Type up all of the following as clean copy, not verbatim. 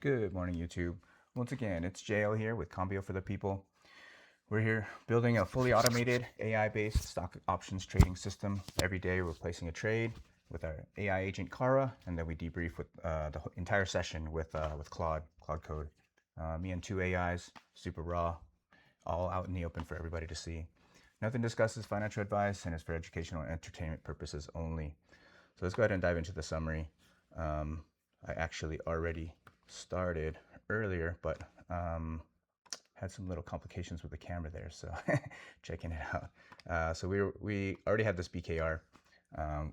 Good morning, YouTube. Once again, it's JL here with Kambio for the people. We're here building a fully automated AI-based stock options trading system. Every day we're placing a trade with our AI agent CARA, and then we debrief with the entire session with Claude Code. Me and two AIs, super raw, all out in the open for everybody to see. Nothing discusses financial advice and is for educational and entertainment purposes only. So let's go ahead and dive into the summary. I actually already started earlier, but had some little complications with the camera there, so checking it out. So we already had this BKR.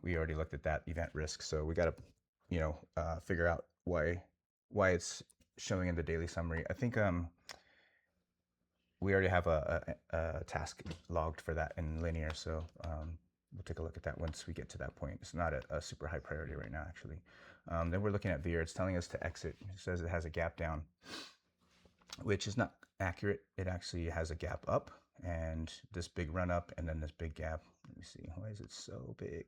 We already looked at that event risk, so we got to figure out why it's showing in the daily summary. I think we already have a task logged for that in linear, so we'll take a look at that once we get to that point. It's not a super high priority right now, actually. Then we're looking at VIR. It's telling us to exit. It says it has a gap down, which is not accurate. It actually has a gap up and this big run up and then this big gap. Let me see. Why is it so big?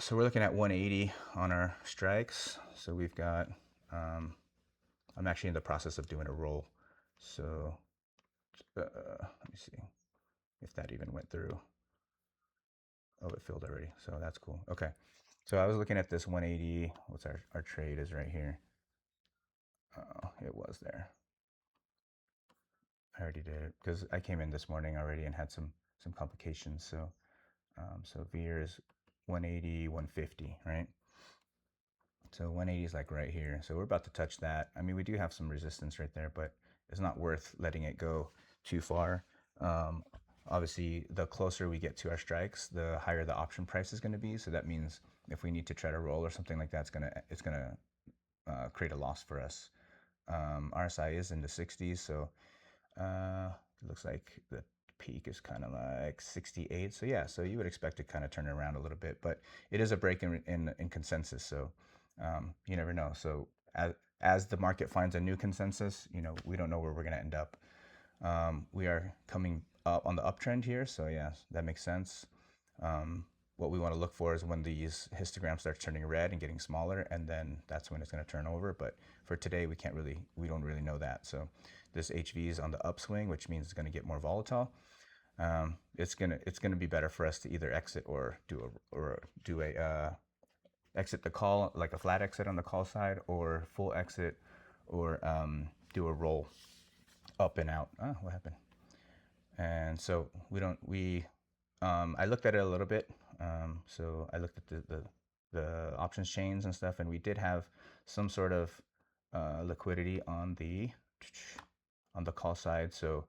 So we're looking at 180 on our strikes. So we've got, I'm actually in the process of doing a roll. So let me see if that even went through. Oh, it filled already. So that's cool. Okay. So I was looking at this 180. What's our trade is right here. Oh, it was there. I already did it because I came in this morning already and had some complications. So so VIR is 180, 150, right? So 180 is like right here. So we're about to touch that. I mean, we do have some resistance right there, but it's not worth letting it go too far. Obviously, the closer we get to our strikes, the higher the option price is going to be. So that means if we need to try to roll or something like that, it's gonna create a loss for us. RSI is in the 60s, so it looks like the peak is kind of like 68. So yeah, so you would expect to kind of turn it around a little bit, but it is a break in consensus, so you never know. So as the market finds a new consensus, we don't know where we're going to end up. We are coming up on the uptrend here, so yeah, that makes sense. What we want to look for is when these histograms start turning red and getting smaller, and then that's when it's going to turn over. But for today, we don't really know that. So this HV is on the upswing, which means it's going to get more volatile. It's gonna be better for us to either exit or do a exit the call, like a flat exit on the call side, or full exit, or do a roll up and out. What happened? And so I looked at it a little bit. So I looked at the options chains and stuff, and we did have some sort of liquidity on the call side. So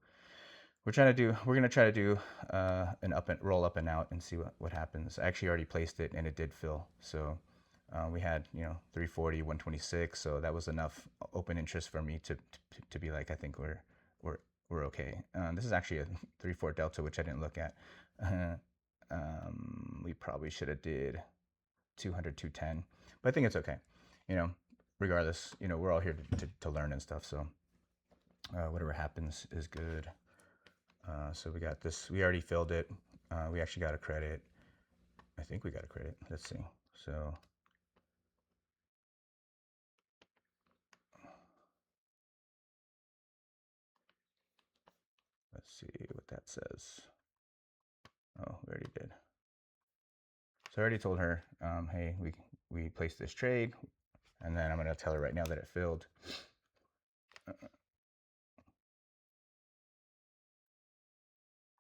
we're gonna try to do an roll up and out and see what happens. I actually already placed it and it did fill. So we had 340, 126. So that was enough open interest for me to be like, I think we're okay. This is actually a 3-4 delta, which I didn't look at. We probably should have did 200, 210, but I think it's okay. Regardless, we're all here to learn and stuff. So whatever happens is good. So we got this. We already filled it. We actually got a credit. I think we got a credit. Let's see. So let's see what that says. Oh, we already did. So I already told her, hey, we placed this trade, and then I'm gonna tell her right now that it filled.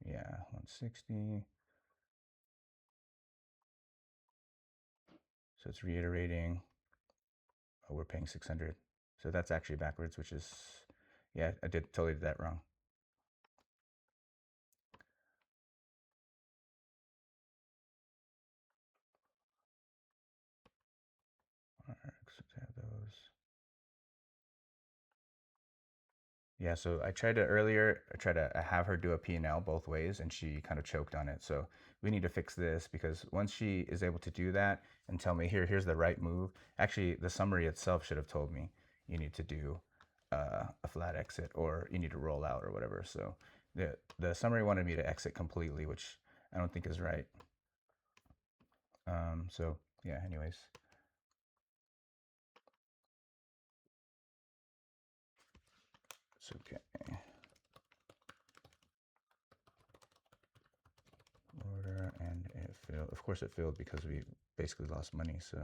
Yeah, 160. So it's reiterating. Oh, we're paying 600. So that's actually backwards, which is, yeah, I totally did that wrong. All right, so have those. Yeah, so I tried to earlier, I tried to have her do a P&L both ways, and she kind of choked on it. So we need to fix this, because once she is able to do that and tell me, here's the right move. Actually, the summary itself should have told me you need to do a flat exit, or you need to roll out, or whatever. So the summary wanted me to exit completely, which I don't think is right. So yeah, anyways. It's okay. Order, and it failed. Of course it failed because we basically lost money, so.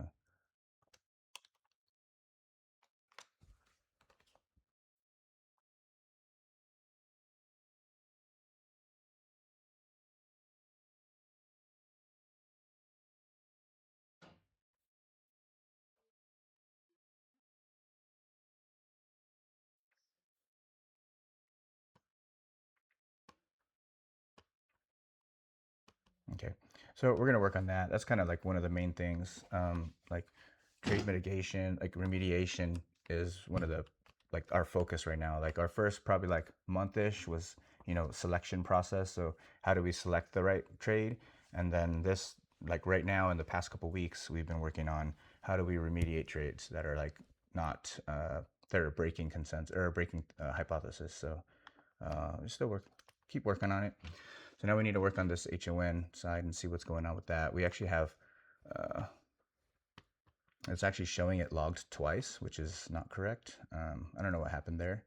Okay, so we're gonna work on that. That's kind of like one of the main things. Like trade mitigation, like remediation is one of the like our focus right now. Like our first probably like month-ish was, you know, selection process. So how do we select the right trade? And then this, like right now in the past couple weeks, we've been working on how do we remediate trades that are like not that are breaking consensus or breaking hypothesis. So we still keep working on it. So now we need to work on this HON side and see what's going on with that. We actually have, it's actually showing it logged twice, which is not correct. I don't know what happened there.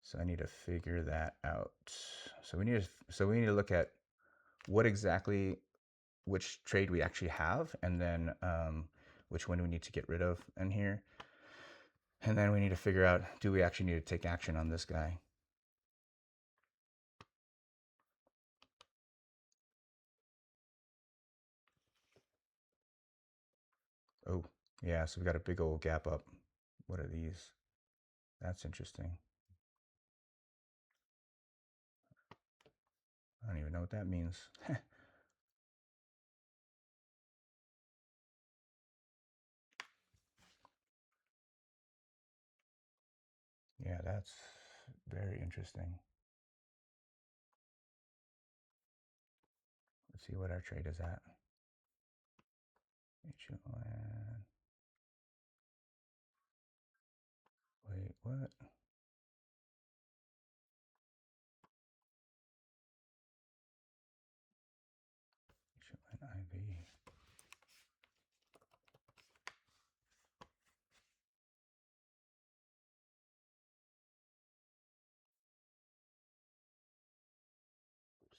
So I need to figure that out. So we need to look at what exactly, which trade we actually have, and then which one we need to get rid of in here. And then we need to figure out, do we actually need to take action on this guy? Oh, yeah, so we got a big old gap up. What are these? That's interesting. I don't even know what that means. Yeah, that's very interesting. Let's see what our trade is at. HON. Wait, what? HON IV.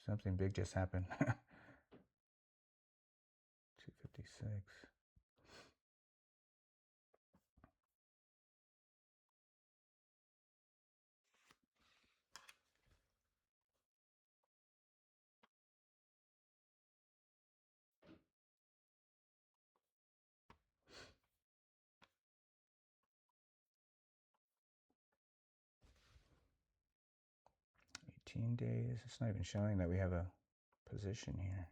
Something big just happened. 256. Days. It's not even showing that we have a position here.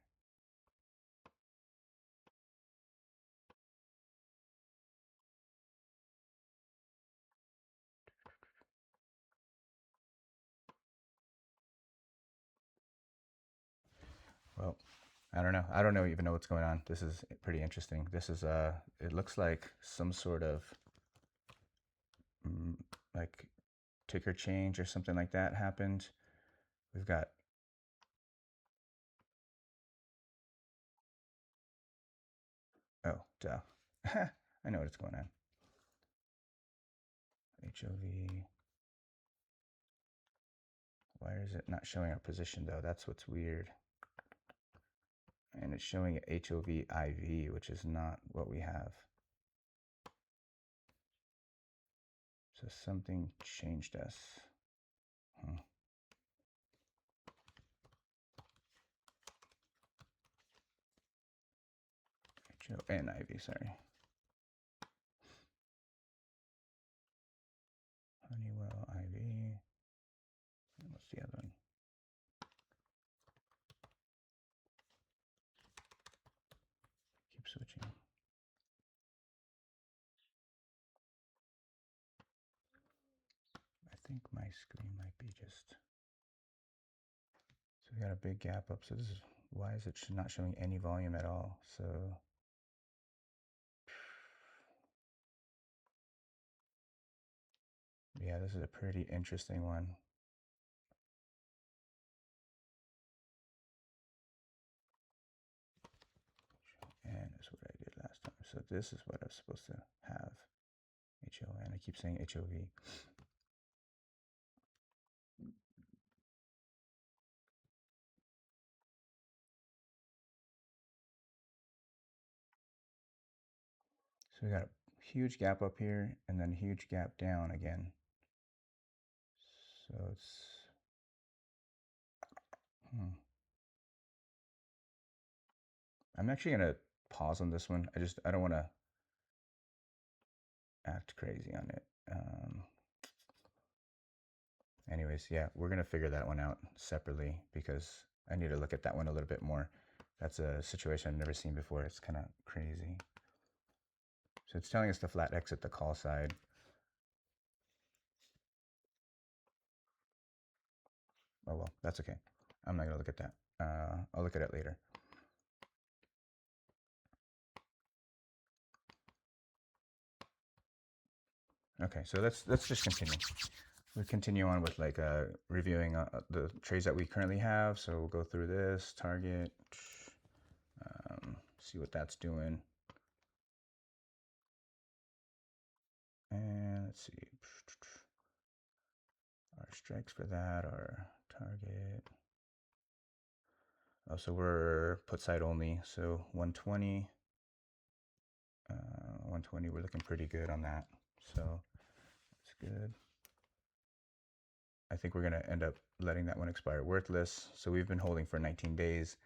Well, I don't know. I don't even know what's going on. This is pretty interesting. This is it looks like some sort of like ticker change or something like that happened. We've got duh. I know what's going on. HOV. Why is it not showing our position though? That's what's weird. And it's showing HOV IV, which is not what we have. So something changed us. HON IV, sorry. Honeywell IV. And what's the other one? Keep switching. I think my screen might be just. So we got a big gap up. So this is why is it not showing any volume at all? So yeah, this is a pretty interesting one. And is what I did last time. So this is what I'm supposed to have. HON. I keep saying HOV. So we got a huge gap up here and then a huge gap down again. So it's, I'm actually gonna pause on this one. I don't want to act crazy on it. Anyways, yeah, we're gonna figure that one out separately because I need to look at that one a little bit more. That's a situation I've never seen before. It's kind of crazy. So it's telling us to flat exit the call side. Oh well, that's okay. I'm not gonna look at that. I'll look at it later. Okay, so let's just continue. We'll continue on with like reviewing the trades that we currently have. So we'll go through this target, see what that's doing, and let's see our strikes for that, our target. Oh, so we're put side only. So 120, 120. We're looking pretty good on that. So that's good. I think we're going to end up letting that one expire worthless. So we've been holding for 19 days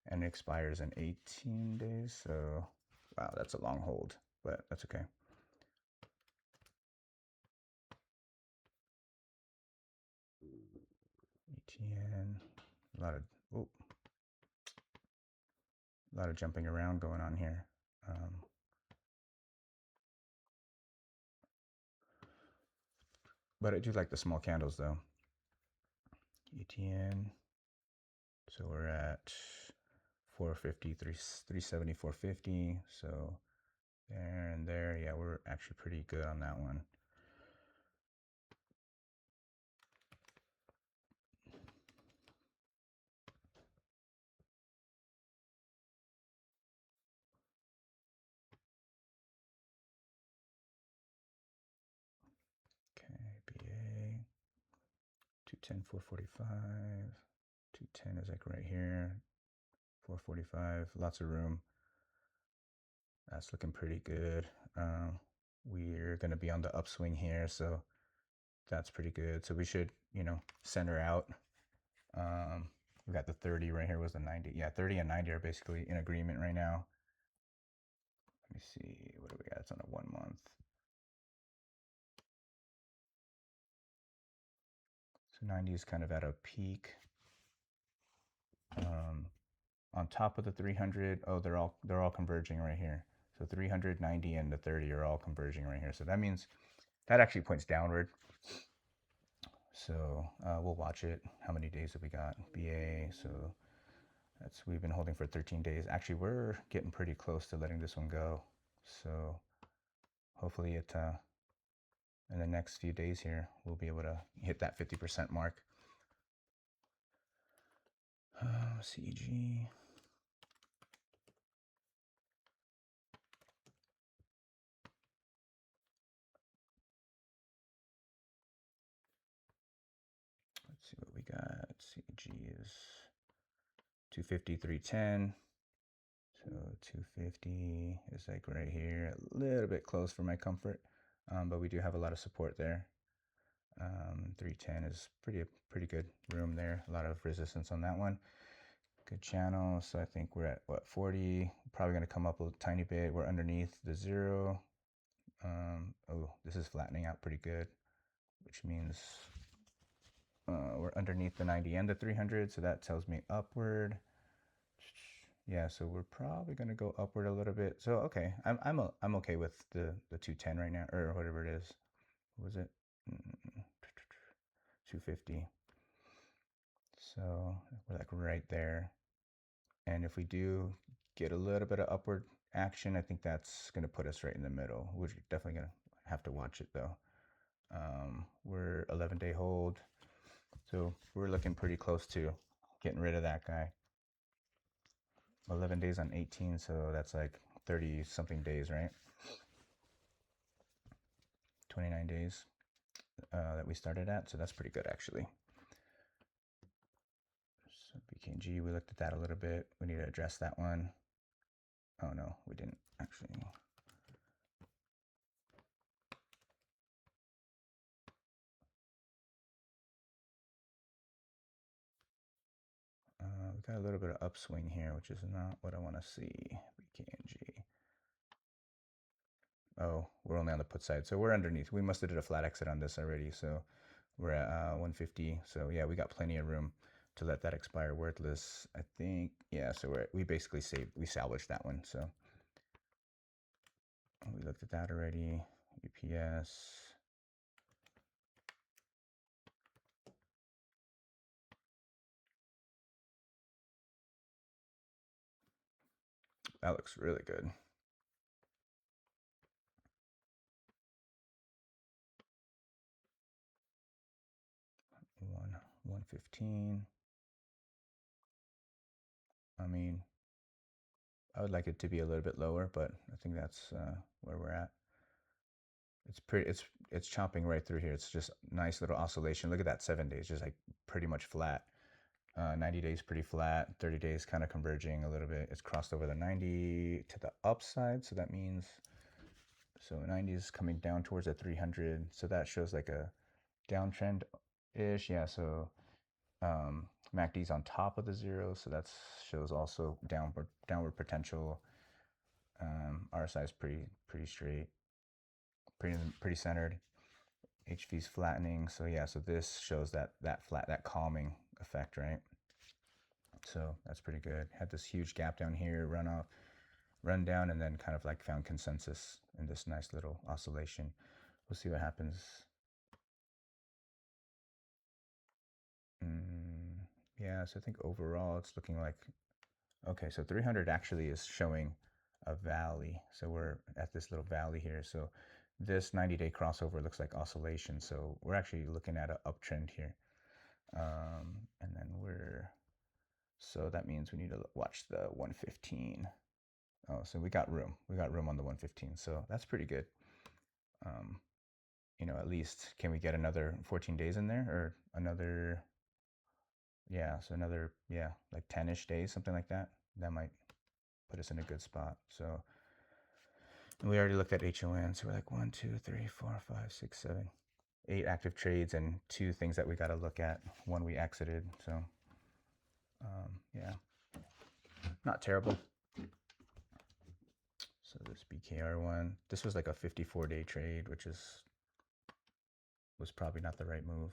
and it expires in 18 days. So, wow, that's a long hold, but that's okay. ETN, a lot of jumping around going on here. But I do like the small candles though. ETN. So we're at 450, 370, 450. So there and there, yeah, we're actually pretty good on that one. Okay, BA 210, 445. 210 is like right here. 445, lots of room. That's looking pretty good. We're going to be on the upswing here, so that's pretty good. So we should, center out. We got the 30 right here was the 90. Yeah, 30 and 90 are basically in agreement right now. Let me see, what do we got? It's on a 1 month. So 90 is kind of at a peak. On top of the 300, oh, they're all converging right here. So 390 and the 30 are all converging right here. So that means that actually points downward. So we'll watch it. How many days have we got? BA. So we've been holding for 13 days. Actually, we're getting pretty close to letting this one go. So hopefully in the next few days here, we'll be able to hit that 50% mark. CG. Let's see what we got. CG is 250, 310. So 250 is like right here, a little bit close for my comfort, but we do have a lot of support there. 310 is pretty good room there. A lot of resistance on that one. Good channel. So I think we're at what, 40? Probably going to come up a tiny bit. We're underneath the 0. Oh, this is flattening out pretty good, which means we're underneath the 90 and the 300. So that tells me upward. Yeah, so we're probably going to go upward a little bit. So okay, I'm okay with the 210 right now, or whatever it is. What was it? 250. So we're like right there. And if we do get a little bit of upward action, I think that's going to put us right in the middle. We're definitely going to have to watch it though. We're 11-day hold. So we're looking pretty close to getting rid of that guy. 11 days on 18, so that's like 30 something days, right? 29 days that we started at, so that's pretty good actually. So BKG, we looked at that a little bit. We need to address that one. Oh no, we didn't actually. got a little bit of upswing here, which is not what I want to see. BKNG. Oh, we're only on the put side, so we're underneath. We must have did a flat exit on this already, so we're at 150. So yeah, we got plenty of room to let that expire worthless. I think, yeah. So we basically we salvaged that one. So we looked at that already. UPS. That looks really good. 115. I mean, I would like it to be a little bit lower, but I think that's where we're at. It's pretty. It's chopping right through here. It's just nice little oscillation. Look at that 7 days, just like pretty much flat. 90 days pretty flat. 30 days kind of converging a little bit. It's crossed over the 90 to the upside, so that means 90 is coming down towards the 300. So that shows like a downtrend ish. Yeah. So MACD's on top of the zero, so that shows also downward potential. RSI is pretty straight, pretty centered. HV's flattening, so yeah, so this shows that calming effect, right? So that's pretty good. Had this huge gap down here, run down, and then kind of like found consensus in this nice little oscillation. We'll see what happens. Yeah, so I think overall it's looking like, okay, so 300 actually is showing a valley. So we're at this little valley here. So this 90-day crossover looks like oscillation. So we're actually looking at an uptrend here. And then so that means we need to watch the 115. Oh, so we got room. We got room on the 115. So that's pretty good. At least can we get another 14 days in there, or another, yeah, so another, yeah, like 10-ish days, something like that. That might put us in a good spot. So we already looked at HON. So we're like 1, 2, 3, 4, 5, 6, 7, 8 active trades and 2 things that we got to look at. 1 we exited. So yeah, not terrible. So this BKR one, this was like a 54-day trade, which was probably not the right move.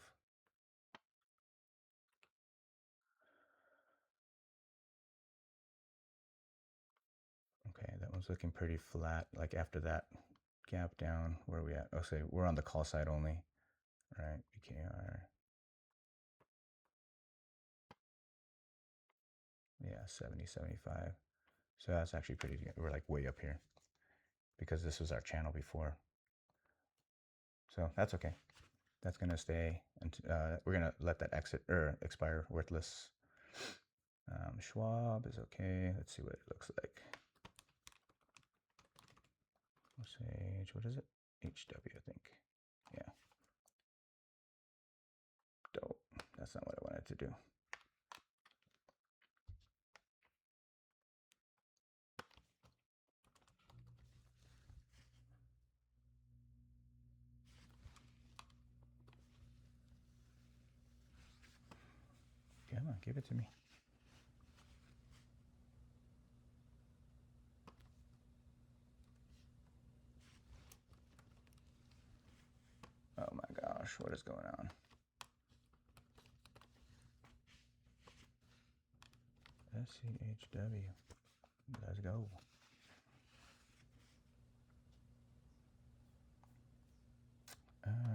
Okay, that one's looking pretty flat. Like after that gap down, where are we at? Oh, say we're on the call side only, right? BKR. Yeah, 70, 75. So that's actually pretty good. We're like way up here because this was our channel before. So that's okay. That's gonna stay, and we're gonna let that expire worthless. Schwab is okay. Let's see what it looks like. Sage, what is it? HW, I think. Yeah. Dope. That's not what I wanted to do. Come on, give it to me. Oh my gosh, what is going on? SCHW. Let's go.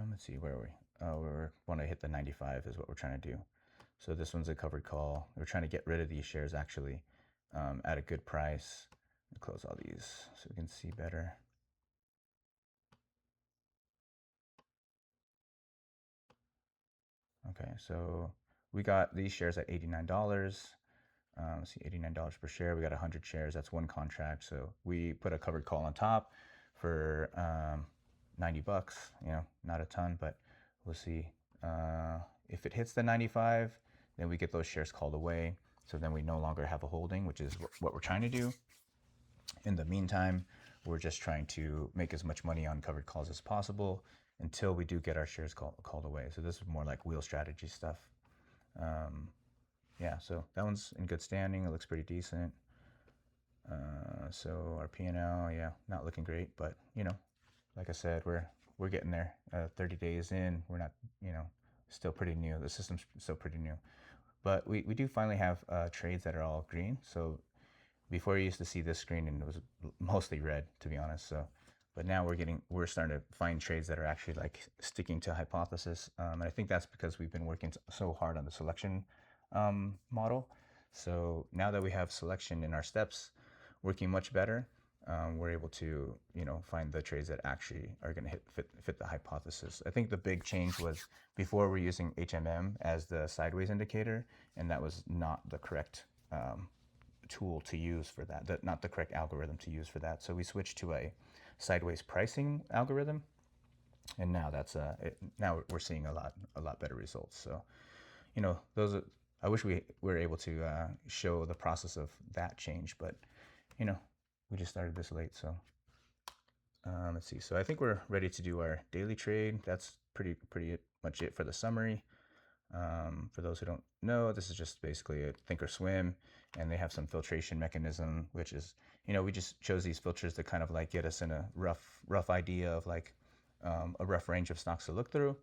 Let's see, where are we? Oh, we want to hit the 95 is what we're trying to do. So this one's a covered call. We're trying to get rid of these shares actually at a good price. Close all these so we can see better. Okay, so we got these shares at $89. Let's see, $89 per share. We got 100 shares. That's one contract. So we put a covered call on top for $90. Not a ton, but we'll see. If it hits the 95, then we get those shares called away. So then we no longer have a holding, which is what we're trying to do. In the meantime, we're just trying to make as much money on covered calls as possible until we do get our shares called away. So this is more like wheel strategy stuff. yeah, so that one's in good standing. It looks pretty decent. So our P&L, yeah, not looking great, but you know, like I said, we're getting there. 30 days in, we're not, you know, still pretty new. The system's still pretty new, but we do finally have trades that are all green. So before you used to see this screen and it was mostly red, to be honest. So, but now we're starting to find trades that are actually like sticking to hypothesis. And I think that's because we've been working so hard on the selection model. So now that we have selection in our steps working much better, we're able to, you know, find the trades that actually are going to fit the hypothesis. I think the big change was before we're using HMM as the sideways indicator, and that was not the correct tool to use for that, not the correct algorithm to use for that. So we switched to a sideways pricing algorithm, and now now we're seeing a lot better results. So, you know, I wish we were able to show the process of that change, but you know, we just started this late. So let's see. So I think we're ready to do our daily trade. That's pretty much it for the summary. For those who don't know, this is just basically a thinkorswim, and they have some filtration mechanism, which is, you know, we just chose these filters to kind of like get us in a rough idea of like a rough range of stocks to look through.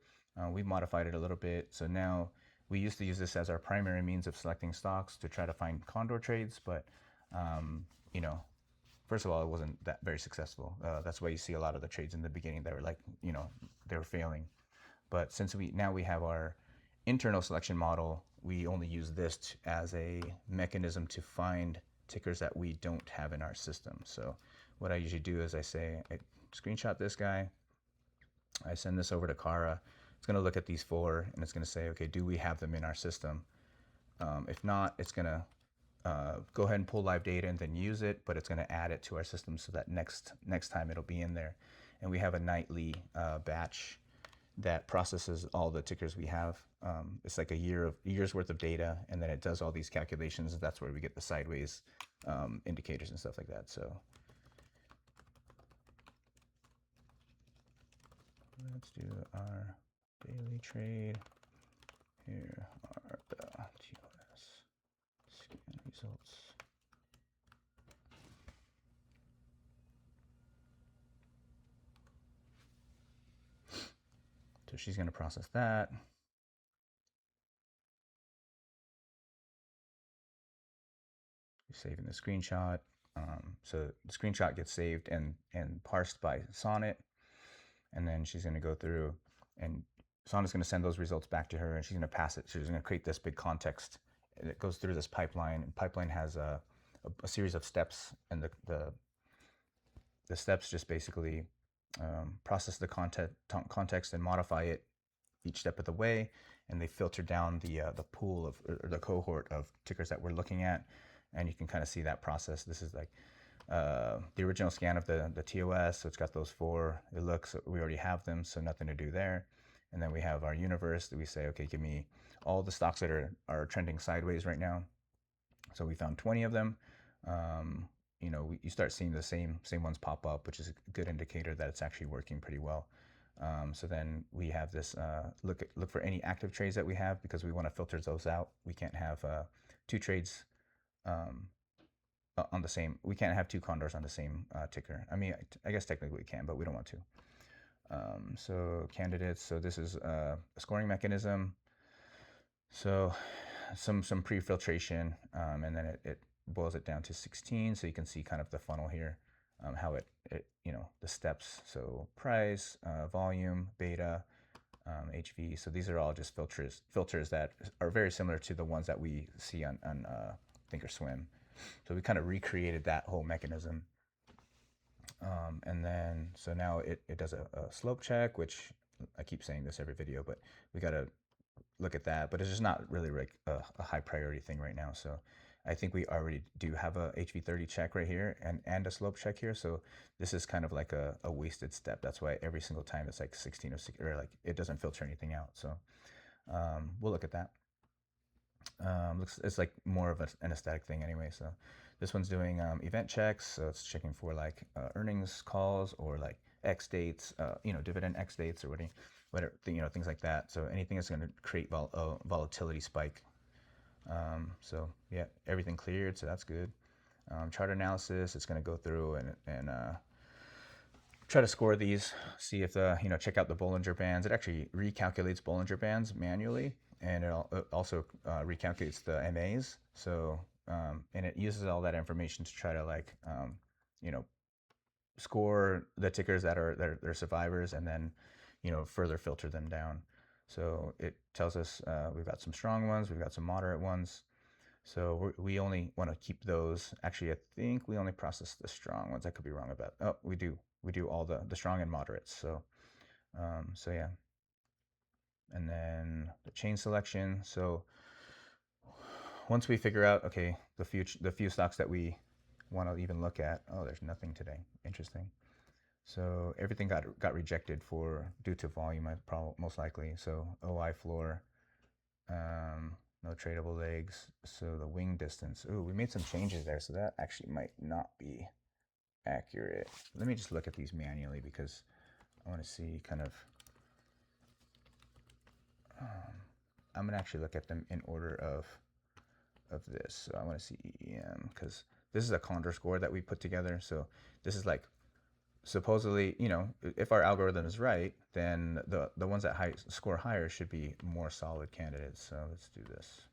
We modified it a little bit. So now we used to use this as our primary means of selecting stocks to try to find Condor trades, but you know, first of all, it wasn't that very successful. That's why you see a lot of the trades in the beginning that were like, you know, they were failing. But since we have our internal selection model, we only use this as a mechanism to find tickers that we don't have in our system. So what I usually do is I screenshot this guy, I send this over to CARA. It's going to look at these four and it's going to say, okay, do we have them in our system? If not, it's going to go ahead and pull live data and then use it, but it's going to add it to our system so that next time it'll be in there. And we have a nightly batch that processes all the tickers we have. It's like a year's worth of data, and then it does all these calculations. That's where we get the sideways indicators and stuff like that. So let's do our daily trade. Here are the TOS scan results. So she's going to process that. Saving the screenshot. So the screenshot gets saved and parsed by Sonnet, and then she's going to go through, and Sonnet's going to send those results back to her, and she's going to pass it. So she's going to create this big context that goes through this pipeline, and pipeline has a series of steps, and the steps just basically process the context and modify it each step of the way, and they filter down the pool of, or the cohort of tickers that we're looking at, and you can kind of see that process. This is like the original scan of the TOS, so it's got those four. It looks, we already have them, so nothing to do there. And then we have our universe that we say, okay, give me all the stocks that are trending sideways right now. So we found 20 of them. You know, you start seeing the same ones pop up, which is a good indicator that it's actually working pretty well. So then we have this look for any active trades that we have, because we want to filter those out. We can't have two trades on the same. We can't have two condors on the same ticker. I mean, I guess technically we can, but we don't want to. So candidates. So this is a scoring mechanism. So some pre-filtration, and then it boils it down to 16. So you can see kind of the funnel here, how it you know, the steps. So price, volume, beta, HV. So these are all just filters that are very similar to the ones that we see on thinkorswim. So we kind of recreated that whole mechanism. And then, so now it does a slope check, which I keep saying this every video, but we got to look at that. But it's just not really like a high priority thing right now. So I think we already do have a HV30 check right here and a slope check here. So this is kind of like a wasted step. That's why every single time it's like 16 or like it doesn't filter anything out. So we'll look at that. It's like more of an aesthetic thing anyway. So this one's doing event checks. So it's checking for like earnings calls or like X dates, you know, dividend X dates or whatever, you know, things like that. So anything that's going to create volatility spike. So yeah, everything cleared, so that's good. Chart analysis, it's going to go through and try to score these, see if the, check out the Bollinger Bands. It actually recalculates Bollinger Bands manually, and it also recalculates the MAs. So, and it uses all that information to try to you know, score the tickers that are they're survivors, and then, further filter them down. So it tells us we've got some strong ones, we've got some moderate ones. So we only want to keep those. Actually, I think we only process the strong ones. I could be wrong about. Oh, we do. We do all the strong and moderates. So yeah. And then the chain selection. So once we figure out, okay, the few stocks that we want to even look at. Oh, there's nothing today. Interesting. So everything got rejected due to volume, most likely. So OI floor. No tradable legs. So the wing distance. Ooh, we made some changes there, so that actually might not be accurate. Let me just look at these manually because I want to see kind of. I'm gonna actually look at them in order of this. So I want to see EEM because this is a Condor score that we put together. So this is like supposedly, if our algorithm is right, then the ones that score higher should be more solid candidates. So let's do this.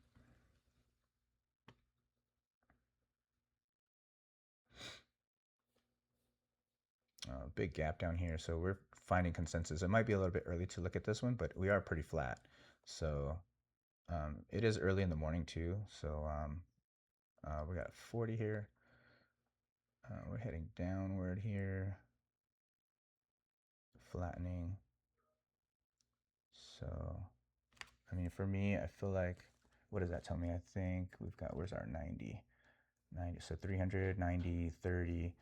Big gap down here, so we're finding consensus. It might be a little bit early to look at this one, but we are pretty flat. So it is early in the morning too. So we got 40 here. We're heading downward here, flattening. So, I mean, for me, I feel like, what does that tell me? I think we've got, where's our 90? 90, so 300, 90, 30.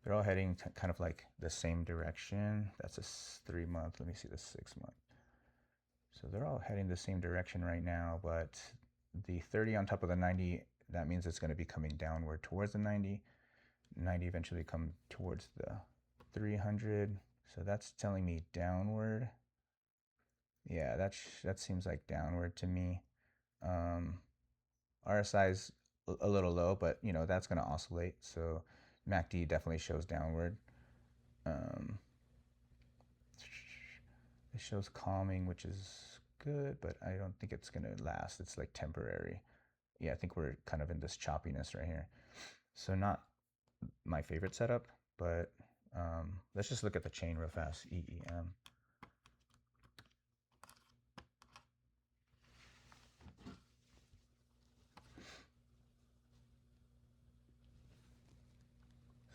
They're all heading kind of like the same direction. That's a 3-month. Let me see the 6-month. So they're all heading the same direction right now, but the 30 on top of the 90, that means it's going to be coming downward towards the 90. 90 eventually come towards the 300. So that's telling me downward. Yeah, that seems like downward to me. RSI is a little low, but that's going to oscillate. So MACD definitely shows downward. It shows calming, which is good, but I don't think it's going to last. It's like temporary. Yeah, I think we're kind of in this choppiness right here. So not my favorite setup, but let's just look at the chain real fast. EEM.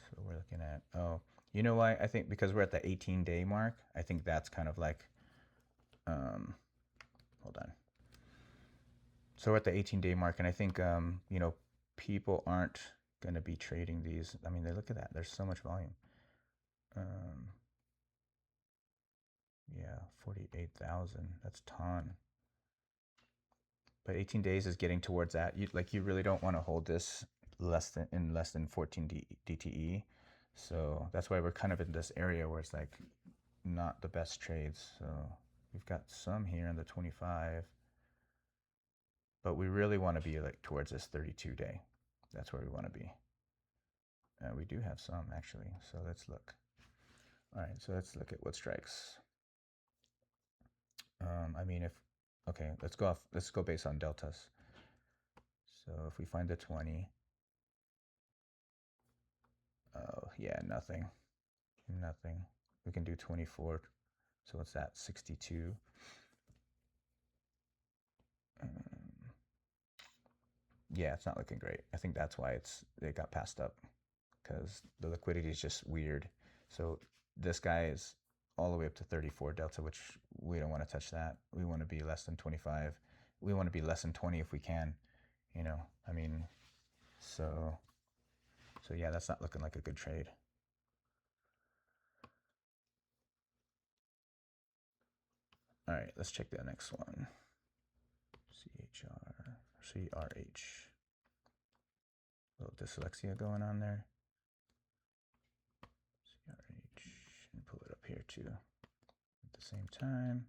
So we're looking at, oh, you know why? I think because we're at the 18-day mark, I think that's kind of like, hold on. So we're at the 18-day mark, and I think, people aren't going to be trading these. I mean, look at that. There's so much volume. Yeah, 48,000. That's a ton. But 18 days is getting towards that. You really don't want to hold this less than 14 DTE. So that's why we're kind of in this area where it's like not the best trades. So we've got some here in the 25, but we really want to be like towards this 32 day. That's where we want to be. We do have some actually. So let's look. All right, so let's look at what strikes. I mean, okay, let's go based on deltas. So if we find the 20, oh yeah, nothing. We can do 24. So what's that? 62. Yeah, it's not looking great. I think that's why it got passed up, because the liquidity is just weird. So this guy is all the way up to 34 delta, which we don't want to touch that. We want to be less than 25. We want to be less than 20 if we can. I mean, so yeah, that's not looking like a good trade. All right, let's check the next one. CRH. A little dyslexia going on there. CRH, and pull it up here too at the same time.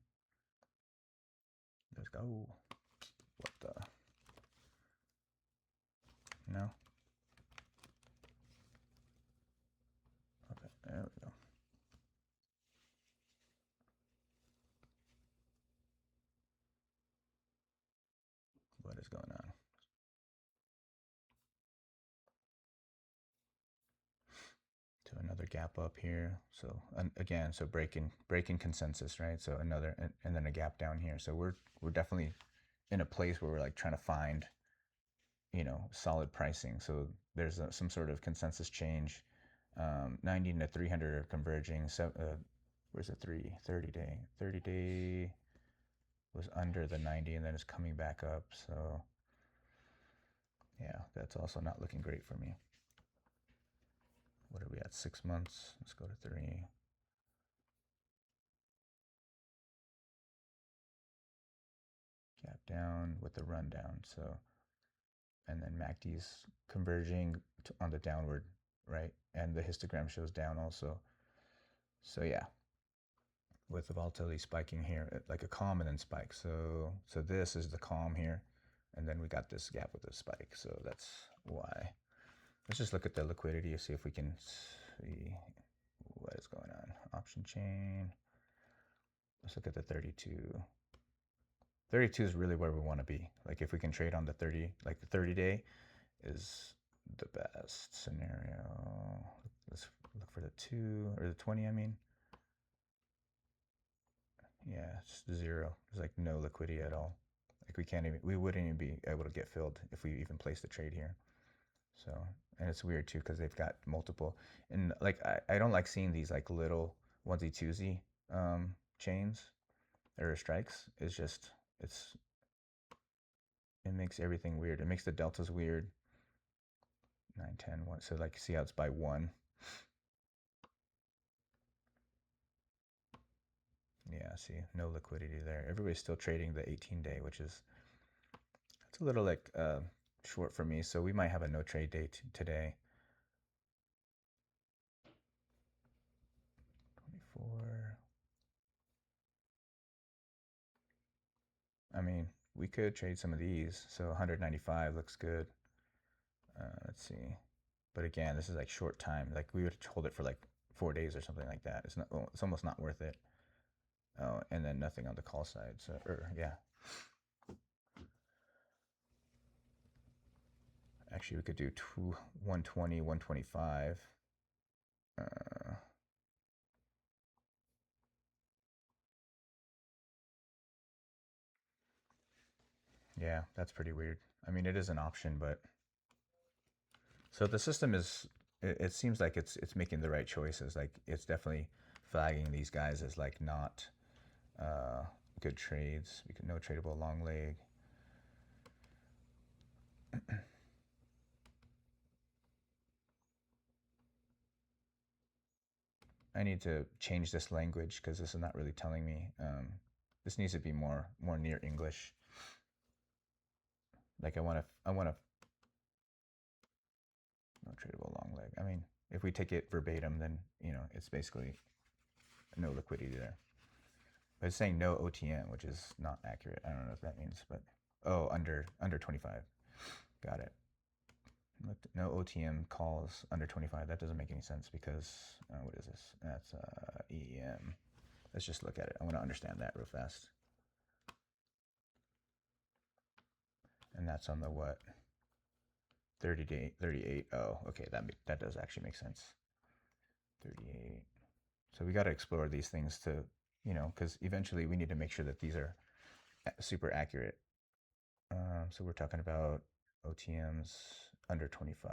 Let's go. What the? No? Okay, there we go. What is going on? To another gap up here. So again, so breaking consensus, right? So another and then a gap down here. So we're definitely in a place where we're like trying to find, you know, solid pricing. So there's some sort of consensus change. 90 to 300 are converging. So where's the 30 day? 30 day was under the 90 and then it's coming back up. So yeah, that's also not looking great for me. What are we at? 6 months. Let's go to 3. Gap down with the rundown. So, and then MACD's converging on the downward, right? And the histogram shows down also. So yeah, with the volatility spiking here, like a calm and then spike. So this is the calm here, and then we got this gap with the spike. So that's why. Let's just look at the liquidity and see if we can see what is going on. Option chain. Let's look at the 32. 32 is really where we want to be. Like if we can trade on the 30, like the 30 day is the best scenario. Let's look for the 2 or the 20, I mean. Yeah, it's 0. There's like no liquidity at all. Like we wouldn't even be able to get filled if we even placed the trade here. So, and it's weird too because they've got multiple, and like I don't like seeing these like little onesie twosie chains or strikes. It's just it makes everything weird. It makes the deltas weird. 9, 10, 1. So like see how it's by 1. Yeah, see, no liquidity there. Everybody's still trading the 18-day, which is it's a little like short for me. So we might have a no trade day today. 24. I mean, we could trade some of these. So 195 looks good. Let's see. But again, this is like short time. Like we would hold it for like 4 days or something like that. It's not. It's almost not worth it. Oh, and then nothing on the call side. So, yeah. Actually, we could do 120, 125. Yeah, that's pretty weird. I mean, it is an option, but so the system is. It seems like it's making the right choices. Like it's definitely flagging these guys as like not good trades. We could no tradable long leg. I need to change this language because this is not really telling me. This needs to be more near English. Like I want to no tradable long leg. I mean, if we take it verbatim, then you know it's basically no liquidity there. But it's saying no OTM, which is not accurate. I don't know what that means, but oh, under 25. Got it. No OTM calls under 25. That doesn't make any sense because what is this? That's EM. Let's just look at it. I want to understand that real fast. And that's on the what? 30 day, 38. Oh, okay. That does actually make sense. 38. So we got to explore these things to, you know, because eventually we need to make sure that these are super accurate. So we're talking about OTMs under 25.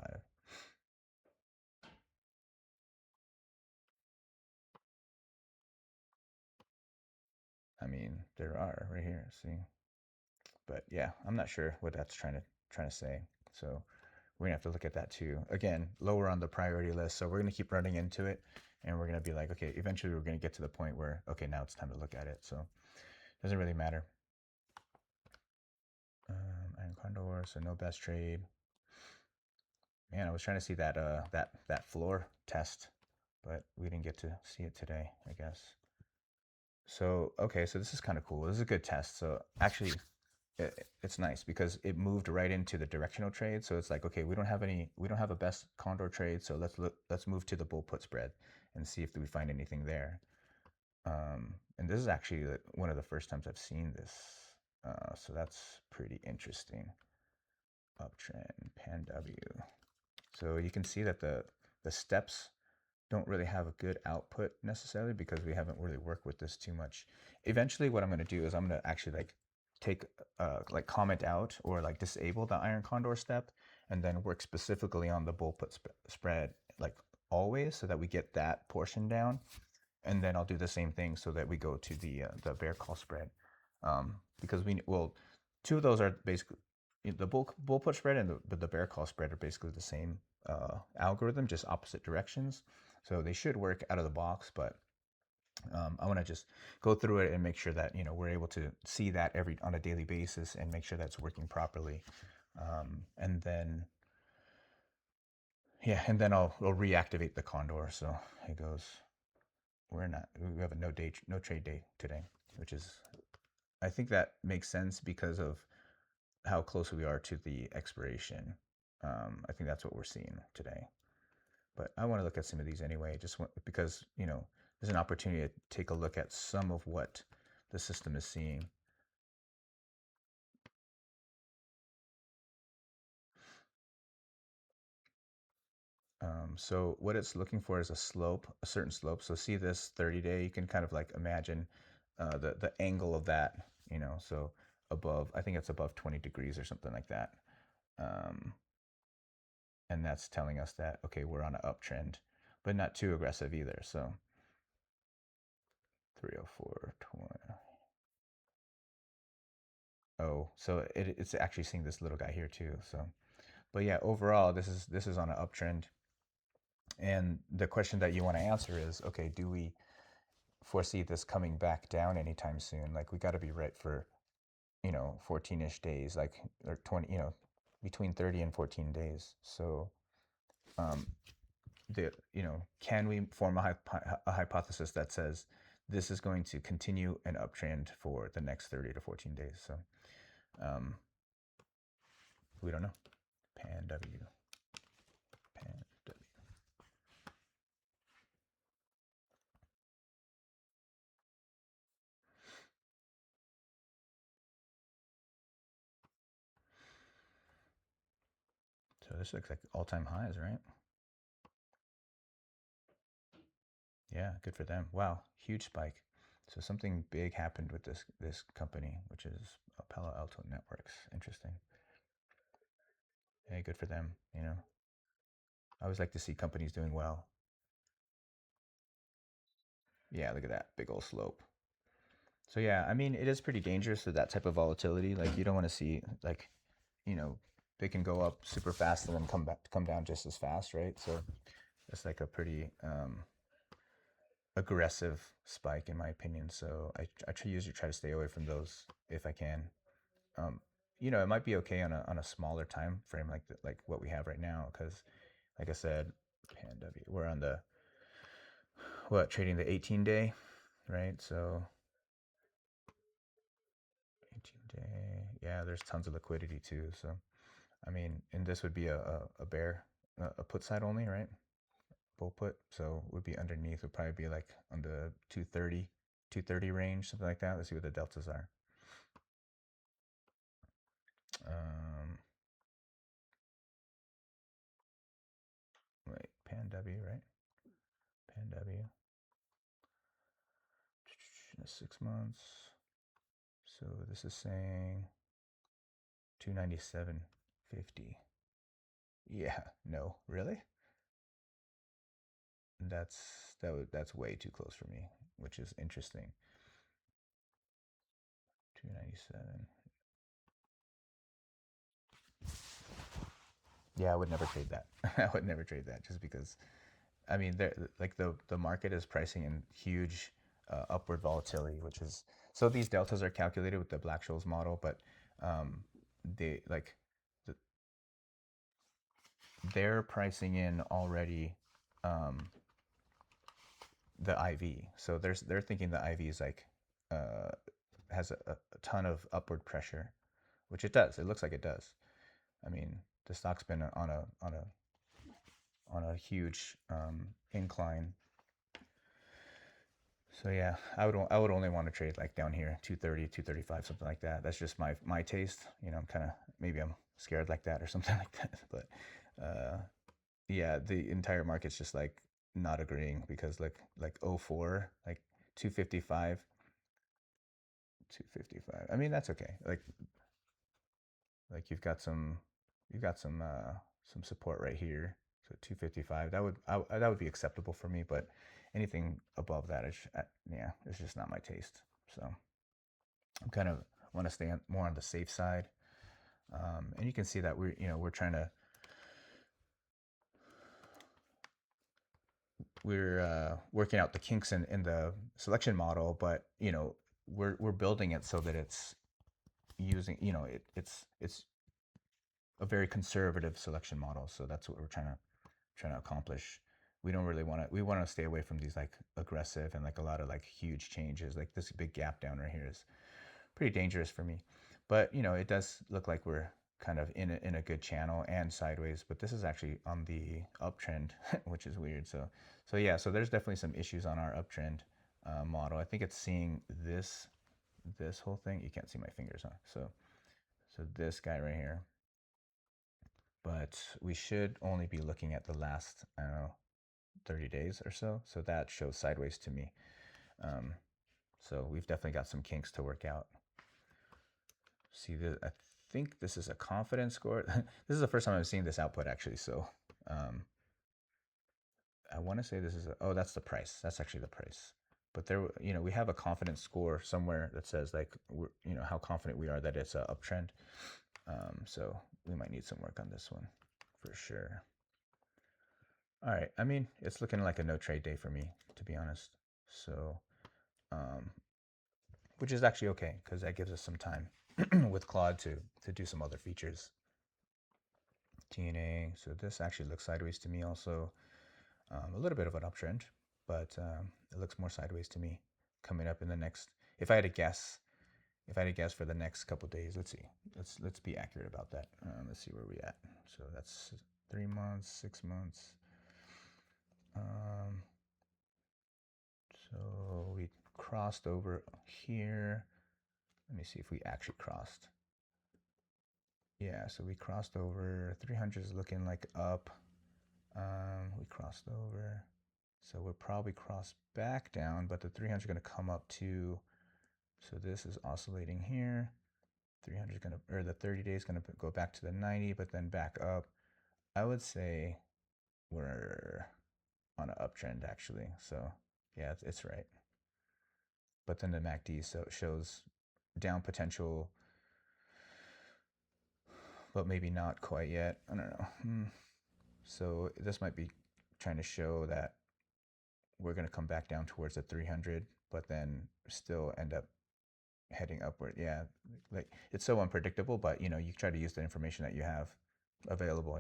I mean, there are right here. See, but yeah, I'm not sure what that's trying to say. So we're gonna have to look at that too. Again, lower on the priority list. So we're gonna keep running into it, and we're gonna be like, okay, eventually we're gonna get to the point where okay, now it's time to look at it. So it doesn't really matter. And Condor, so no best trade. Man, I was trying to see that that floor test, but we didn't get to see it today, I guess. So okay, so this is kind of cool. This is a good test. So actually, it's nice because it moved right into the directional trade. So it's like, okay, we don't have a best Condor trade, so let's move to the bull put spread and see if we find anything there. And this is actually one of the first times I've seen this, so that's pretty interesting. Uptrend, Pan W. So you can see that the steps don't really have a good output necessarily because we haven't really worked with this too much. Eventually what I'm going to do is I'm going to actually like take like comment out or like disable the iron condor step and then work specifically on the bull put spread like always so that we get that portion down, and then I'll do the same thing so that we go to the bear call spread, because two of those are basically the bull put spread and the bear call spread are basically the same algorithm, just opposite directions. So they should work out of the box, but I want to just go through it and make sure that we're able to see that on a daily basis and make sure that's working properly, and then I'll reactivate the condor. So it goes. We have a no trade day today, which is, I think that makes sense because of how close we are to the expiration. I think that's what we're seeing today. But I want to look at some of these anyway, because there's an opportunity to take a look at some of what the system is seeing. So what it's looking for is a certain slope. So see this 30-day, you can kind of like imagine the angle of that, so above, I think it's above 20 degrees or something like that. And that's telling us that, okay, we're on an uptrend, but not too aggressive either. So 304.20. Oh, so it's actually seeing this little guy here too. So, but yeah, overall, this is on an uptrend. And the question that you want to answer is, okay, do we foresee this coming back down anytime soon? Like we got to be right for 14-ish days, like, or 20, between 30 and 14 days. So um, can we form a hypothesis that says this is going to continue an uptrend for the next 30 to 14 days? So we don't know. Pan W. Pan W. So this looks like all-time highs, right? Yeah, good for them. Wow, huge spike. So something big happened with this company, which is Palo Alto Networks. Interesting. Hey, good for them. I always like to see companies doing well. Yeah, look at that big old slope. So yeah, I mean, it is pretty dangerous with that type of volatility. Like you don't want to see like, you know, they can go up super fast and then come down just as fast, right? So it's like a pretty aggressive spike in my opinion. So I usually try to stay away from those if I can. Um, it might be okay on a smaller time frame like what we have right now, because like I said, Pan W, we're on the trading the 18-day, right? So 18-day, yeah, there's tons of liquidity too. So I mean, and this would be a bear, a put side only, right? Bull put. So would be underneath, would probably be like on the 230 range, something like that. Let's see what the deltas are. Um, wait, Pan W, right? Pan W. 6 months. So this is saying 297.50. Yeah, no, really? That's way too close for me, which is interesting. 297. Yeah, I would never trade that. I would never trade that just because, I mean, like the market is pricing in huge upward volatility, which is, so these deltas are calculated with the Black-Scholes model, but they like the, they're pricing in already the IV. So they're thinking the IV is like has a ton of upward pressure. which it does. It looks like it does. I mean, the stock's been on a huge incline. So yeah, I would only want to trade like down here, 230, 235, something like that. That's just my taste. You know, I'm kind of, maybe I'm scared like that or something like that. But uh, yeah, the entire market's just like not agreeing because like '04, like 255, 255. I mean, that's okay. Like you've got some support right here. So 255, that would be acceptable for me, but anything above that is yeah, it's just not my taste. So I'm kind of want to stay more on the safe side. And you can see that we're trying to we're working out the kinks in the selection model, but we're building it so that it's using it's a very conservative selection model. So that's what we're trying to accomplish. We don't really want to. We want to stay away from these like aggressive and like a lot of like huge changes. Like this big gap down right here is pretty dangerous for me. But it does look like we're kind of in a good channel and sideways. But this is actually on the uptrend, which is weird. So yeah. So there's definitely some issues on our uptrend model. I think it's seeing this whole thing. You can't see my fingers, huh? So this guy right here. But we should only be looking at the last, I don't know, 30 days or so. So that shows sideways to me. Um, so we've definitely got some kinks to work out. See, I think this is a confidence score. This is the first time I've seen this output actually. So I want to say this is oh, that's the price. That's actually the price. But there, we have a confidence score somewhere that says like, how confident we are that it's a uptrend. So we might need some work on this one for sure. All right. I mean, it's looking like a no trade day for me, to be honest. So, which is actually okay because that gives us some time with Claude to do some other features. TNA. So this actually looks sideways to me also. A little bit of an uptrend, but it looks more sideways to me coming up in the next. If I had to guess, for the next couple days, let's see. Let's be accurate about that. Let's see where we at. So that's 3 months, 6 months. So we crossed over here. Let me see if we actually crossed. Yeah, so we crossed over. 300 is looking like up. We crossed over. So we'll probably cross back down, but the 300 is going to come up too. So this is oscillating here. 300 is going to, or the 30 days is going to go back to the 90, but then back up. I would say we're on an uptrend actually. So yeah, it's right. But then the MACD shows down potential, but maybe not quite yet. I don't know. So this might be trying to show that we're going to come back down towards the 300, but then still end up heading upward. Yeah, like it's so unpredictable, but you try to use the information that you have available.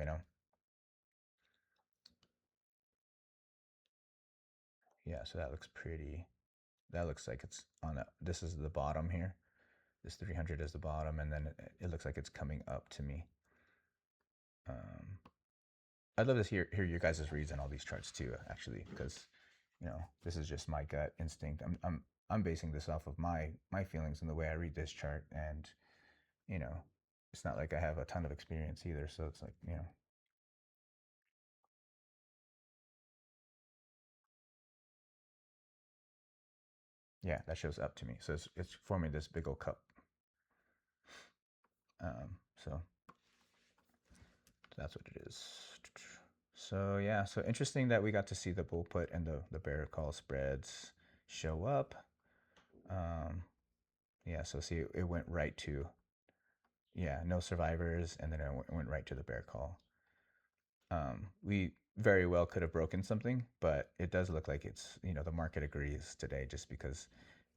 Yeah, so that looks pretty. That looks like it's on a. This is the bottom here. This 300 is the bottom, and then it looks like it's coming up to me. I'd love to hear your guys' reads on all these charts too, actually, because this is just my gut instinct. I'm basing this off of my feelings and the way I read this chart, and you know, it's not like I have a ton of experience either. So it's like yeah, that shows up to me. So it's forming this big old cup. So that's what it is. So yeah, so interesting that we got to see the bull put and the bear call spreads show up. Yeah, so see, it went right to, yeah, no survivors, and then it went right to the bear call. We very well could have broken something, but it does look like it's, the market agrees today just because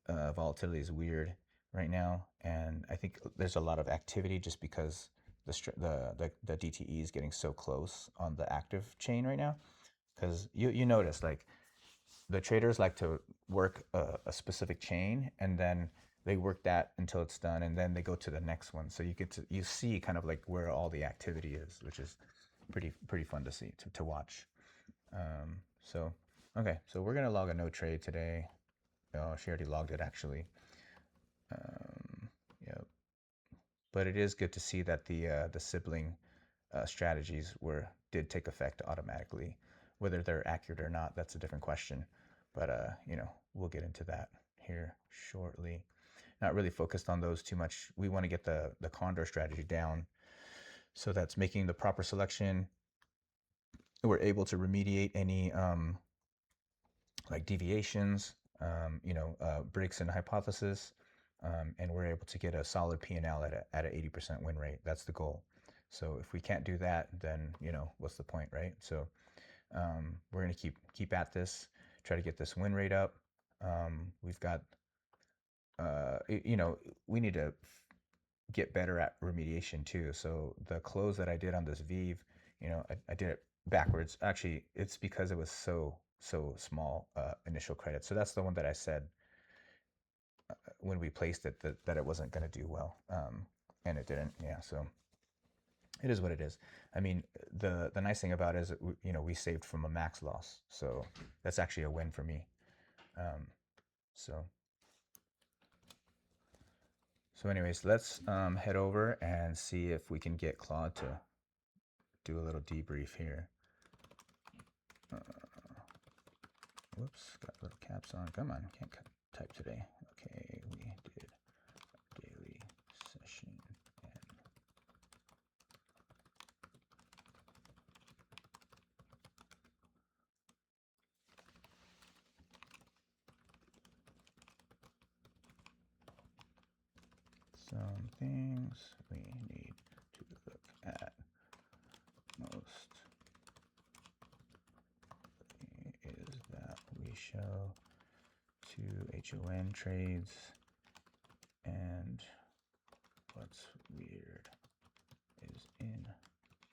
volatility is weird right now. And I think there's a lot of activity just because the DTE is getting so close on the active chain right now. Because you notice like the traders like to work a specific chain and then they work that until it's done, and then they go to the next one. So you see kind of like where all the activity is, which is pretty fun to see to watch. So okay, so we're gonna log a no trade today. Oh, she already logged it actually. Yep. But it is good to see that the sibling strategies did take effect automatically. Whether they're accurate or not, that's a different question. But we'll get into that here shortly. Not really focused on those too much. We want to get the Condor strategy down, so that's making the proper selection. We're able to remediate any like deviations, breaks in hypothesis, and we're able to get a solid P&L at an 80% win rate. That's the goal. So if we can't do that, then what's the point, right? So we're gonna keep at this, try to get this win rate up. We've got, we need to get better at remediation too. So the close that I did on this Vive, I did it backwards. Actually, it's because it was so small initial credit. So that's the one that I said when we placed it that it wasn't going to do well, and it didn't. Yeah, so it is what it is. I mean, the nice thing about it is that we saved from a max loss, so that's actually a win for me. So anyways, let's head over and see if we can get Claude to do a little debrief here. Whoops, got little caps on. Come on, can't type today. Okay, we did daily session and some things we need to look at most is that we show two HON trades, and what's weird is in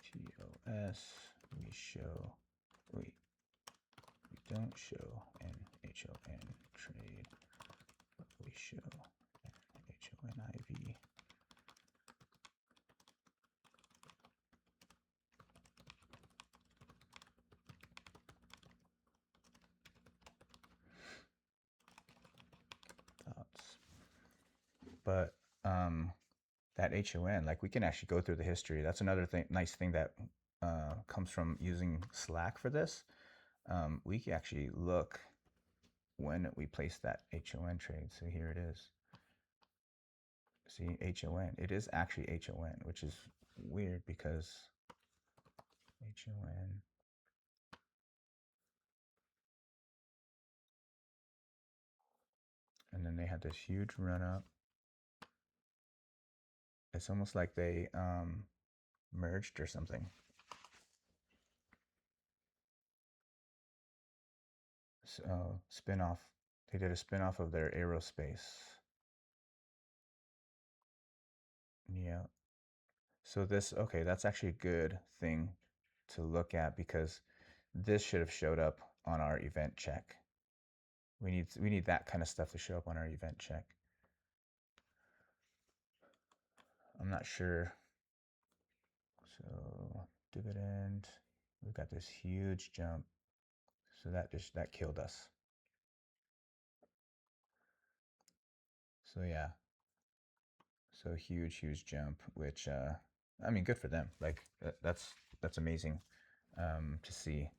TOS we don't show an HON trade, but we show an HON IV. Thoughts. But that HON, like we can actually go through the history. That's another nice thing that comes from using Slack for this. We can actually look when we placed that HON trade. So here it is. See, HON. It is actually HON, which is weird because HON. And then they had this huge run up. It's almost like they merged or something. So spin-off. They did a spin-off of their aerospace. Yeah. So okay, that's actually a good thing to look at because this should have showed up on our event check. We need that kind of stuff to show up on our event check. I'm not sure. So dividend, we've got this huge jump. So that killed us. So yeah. So huge jump, which I mean, good for them. Like that's amazing to see.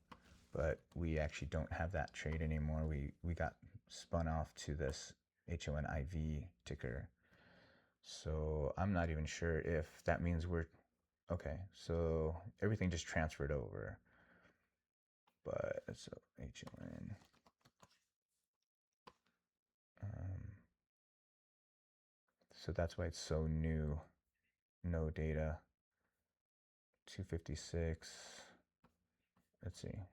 But we actually don't have that trade anymore. We got spun off to this HONIV ticker. So I'm not even sure if that means we're okay. So everything just transferred over. But so HON. So that's why it's so new. No data. 256. Let's see.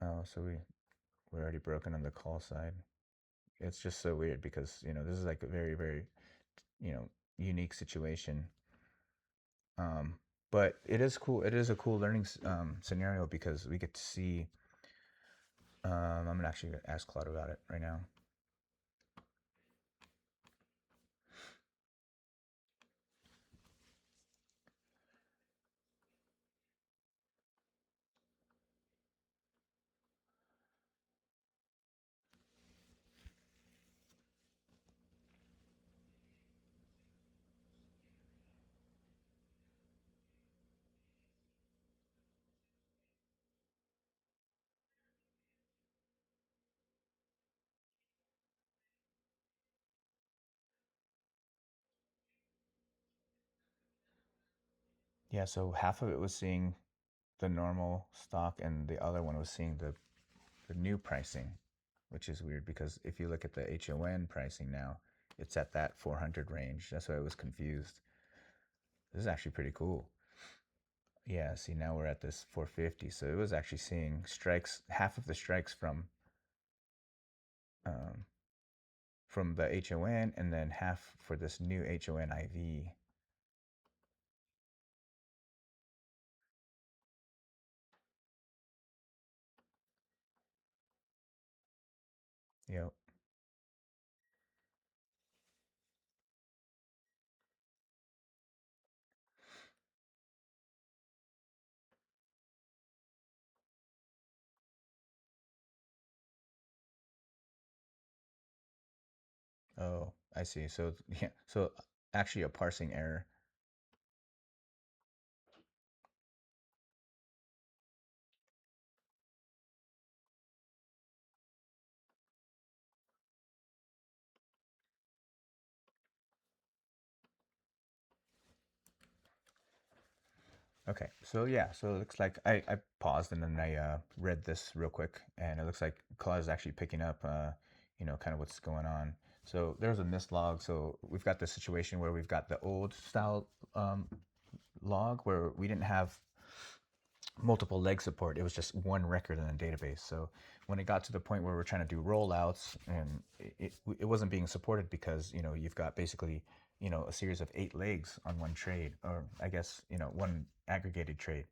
Oh, so we're already broken on the call side. It's just so weird because this is like a very unique situation. But it is cool. It is a cool learning scenario because we get to see. I'm actually gonna ask Claude about it right now. Yeah, so half of it was seeing the normal stock and the other one was seeing the new pricing, which is weird because if you look at the HON pricing now, it's at that 400 range. That's why I was confused. This is actually pretty cool. Yeah, see now we're at this 450. So it was actually seeing strikes, half of the strikes um, from the HON and then half for this new HON IV. Yep. Oh, I see. So yeah, so actually a parsing error. Okay, so yeah, so it looks like I paused and then I read this real quick, and it looks like Claude is actually picking up, kind of what's going on. So there's a mislog. So we've got this situation where we've got the old style log where we didn't have multiple leg support. It was just one record in a database. So when it got to the point where we're trying to do rollouts and it wasn't being supported because, you've got basically, a series of 8 legs on one trade, or I guess, one aggregated trade.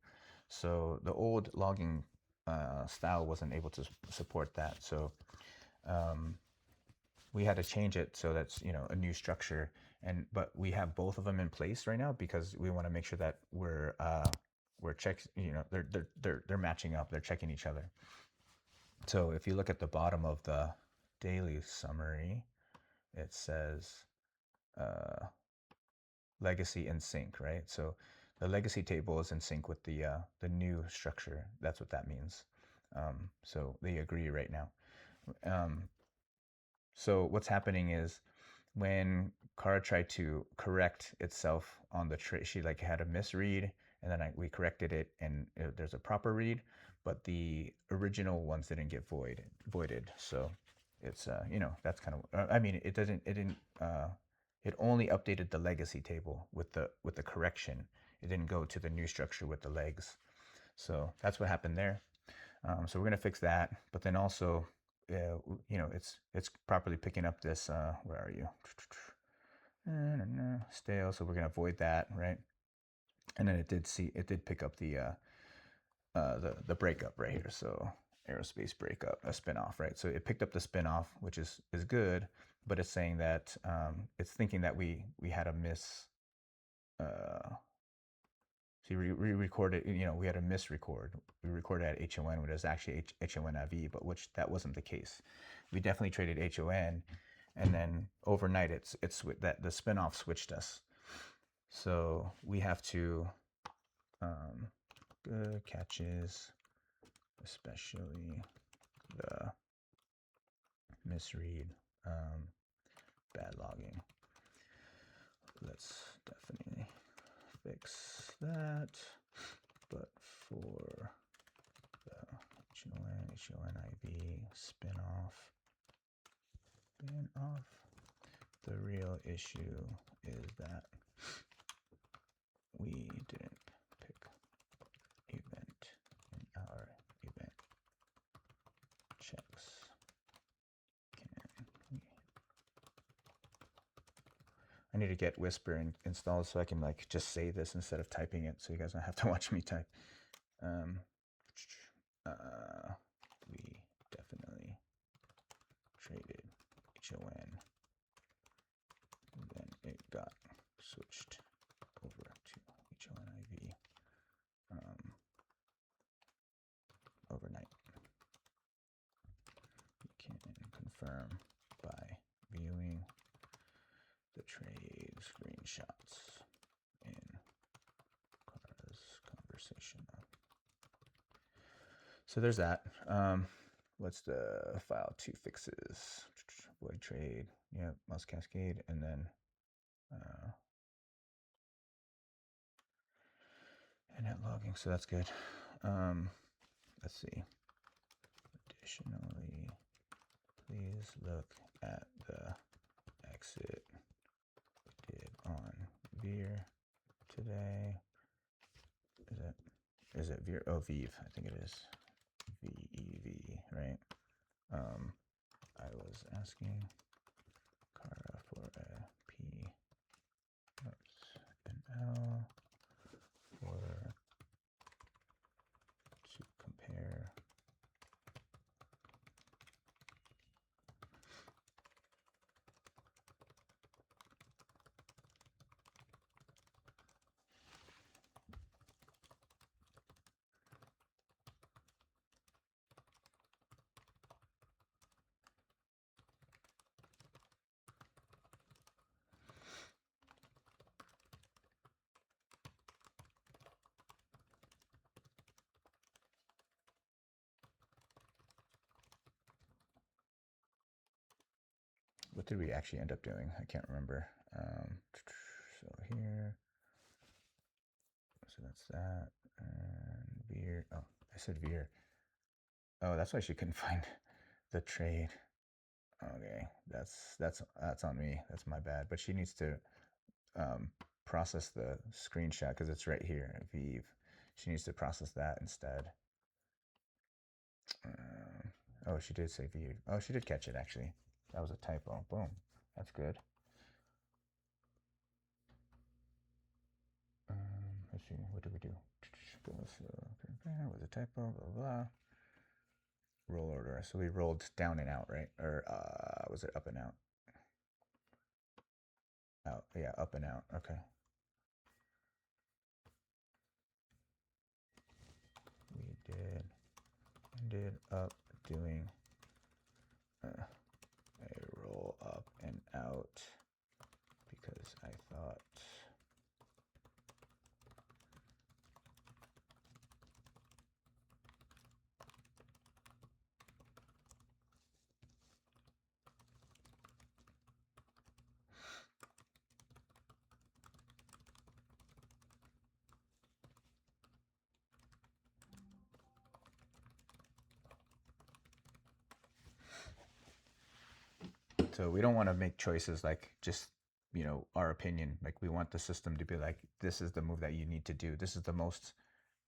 So the old logging style wasn't able to support that. So we had to change it so that's a new structure, but we have both of them in place right now because we want to make sure that we're checks, they're matching up, they're checking each other. So if you look at the bottom of the daily summary, it says legacy in sync, right? So the legacy table is in sync with the new structure. That's what that means. So they agree right now. um, So what's happening is when CARA tried to correct itself on the trade, she like had a misread, and then we corrected it, and there's a proper read, but the original ones didn't get voided. So it's that's kind of I mean it didn't it only updated the legacy table with the correction. It didn't go to the new structure with the legs. So that's what happened there. So we're gonna fix that, but then also, it's properly picking up this. Where are you? Stale. So we're gonna avoid that, right? And then it did pick up the breakup right here. So aerospace breakup, a spinoff, right? So it picked up the spinoff, which is good, but it's saying that it's thinking that we had a miss. So we recorded, we had a misrecord. We recorded at HON, which is actually HON IV, but which that wasn't the case. We definitely traded HON, and then overnight it's that the spinoff switched us. So we have to good catches, especially the misread, bad logging. Let's definitely fix that, but for HON IV spin-off. The real issue is that we didn't pick event in our event checks. I need to get Whisper installed so I can like just say this instead of typing it, so you guys don't have to watch me type. We definitely traded HON, and then it got switched over to HON IV overnight. You can confirm by viewing the trade screenshots in CARA's conversation. So there's that. What's the file? 2 fixes. Void trade. Yeah, mouse cascade, and then Net logging, so that's good. Let's see. Additionally, please look at the exit we did on Veer today. Is it Veer? Oh, Vive. I think it is VEV, right? I was asking CARA for a P and L for to compare what did we actually end up doing? I can't remember. So here, so that's that. And Veer. Oh, I said Veer. Oh, that's why she couldn't find the trade. Okay, that's on me. That's my bad. But she needs to process the screenshot because it's right here. Vive. She needs to process that instead. Oh, she did say Vive. Oh, she did catch it actually. That was a typo. Boom. That's good. Let's see. What did we do? Was a typo. Blah blah. Roll order. So we rolled down and out, right? Or was it up and out? Out. Yeah, up and out. Okay. We ended up doing a roll up and out because I thought so we don't want to make choices like just, you know, our opinion. Like we want the system to be like, this is the move that you need to do. This is the most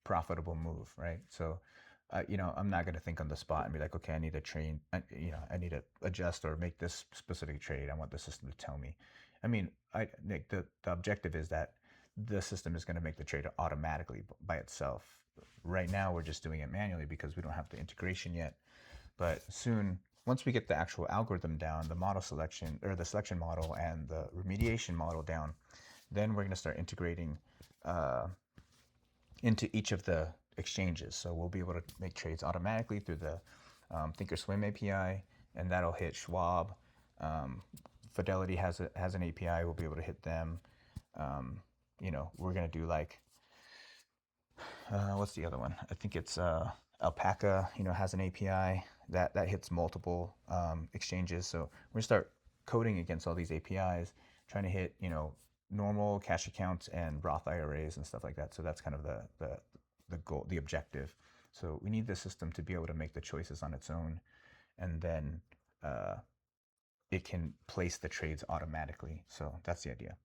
profitable move, right? So, you know, I'm not going to think on the spot and be like, okay, I need to train, you know, I need to adjust or make this specific trade. I want the system to tell me. I mean, Nick, the objective is that the system is going to make the trade automatically by itself. Right now, we're just doing it manually because we don't have the integration yet. But soon, once we get the actual algorithm down, the model selection or the selection model and the remediation model down, then we're going to start integrating into each of the exchanges. So we'll be able to make trades automatically through the Thinkorswim API, and that'll hit Schwab. Fidelity has an API. We'll be able to hit them. You know, we're going to do like, what's the other one? I think it's Alpaca, you know, has an API that hits multiple exchanges. So we're going to start coding against all these APIs, trying to hit, you know, normal cash accounts and Roth IRAs and stuff like that. So that's kind of the goal, the objective. So we need the system to be able to make the choices on its own, and then it can place the trades automatically. So that's the idea.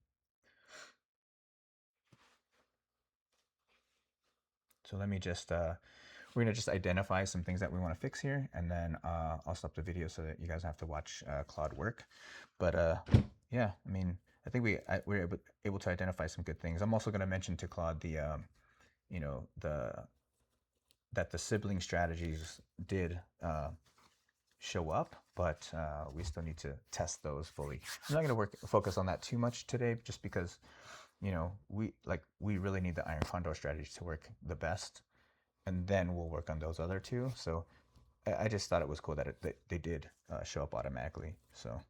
So let me just, we're gonna just identify some things that we wanna fix here, and then I'll stop the video so that you guys have to watch Claude work. But yeah, I mean, I think we're able to identify some good things. I'm also gonna mention to Claude the, you know, that the sibling strategies did show up, but we still need to test those fully. I'm not gonna focus on that too much today, just because, you know, we really need the Iron Condor strategy to work the best, and then we'll work on those other two. So I just thought it was cool that they did show up automatically. So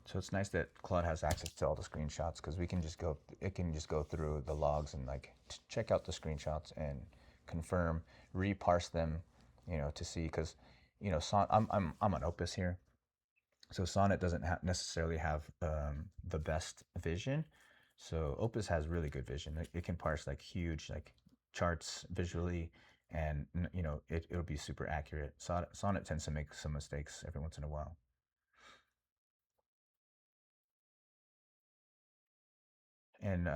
So it's nice that Claude has access to all the screenshots because we can just go, it can just go through the logs and like check out the screenshots and confirm, reparse them, you know, to see because, you know, I'm on Opus here, so Sonnet doesn't necessarily have the best vision. So Opus has really good vision. It can parse like huge like charts visually, and you know it'll be super accurate. Sonnet tends to make some mistakes every once in a while. And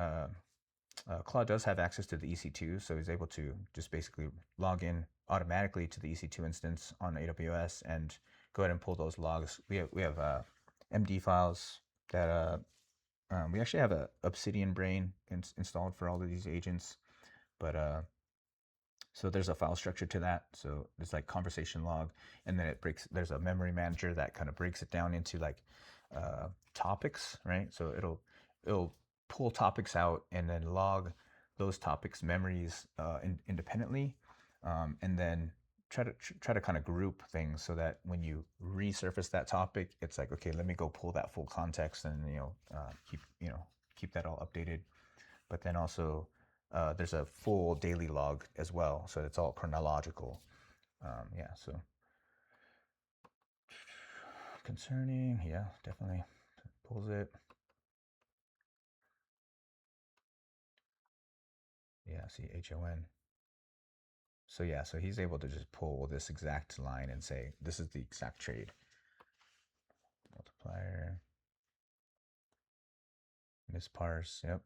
Claude does have access to the EC2, so he's able to just basically log in automatically to the EC2 instance on AWS and go ahead and pull those logs. We have MD files that we actually have a Obsidian brain installed for all of these agents, but so there's a file structure to that. So it's like conversation log, and then it breaks. There's a memory manager that kind of breaks it down into like topics, right? So it'll pull topics out and then log those topics memories independently, and then try to kind of group things so that when you resurface that topic, it's like, okay, let me go pull that full context and keep that all updated. But then also there's a full daily log as well, so it's all chronological. Yeah, so concerning, yeah, definitely pulls it. Yeah, see HON. So yeah, so he's able to just pull this exact line and say this is the exact trade. Multiplier, misparse, yep.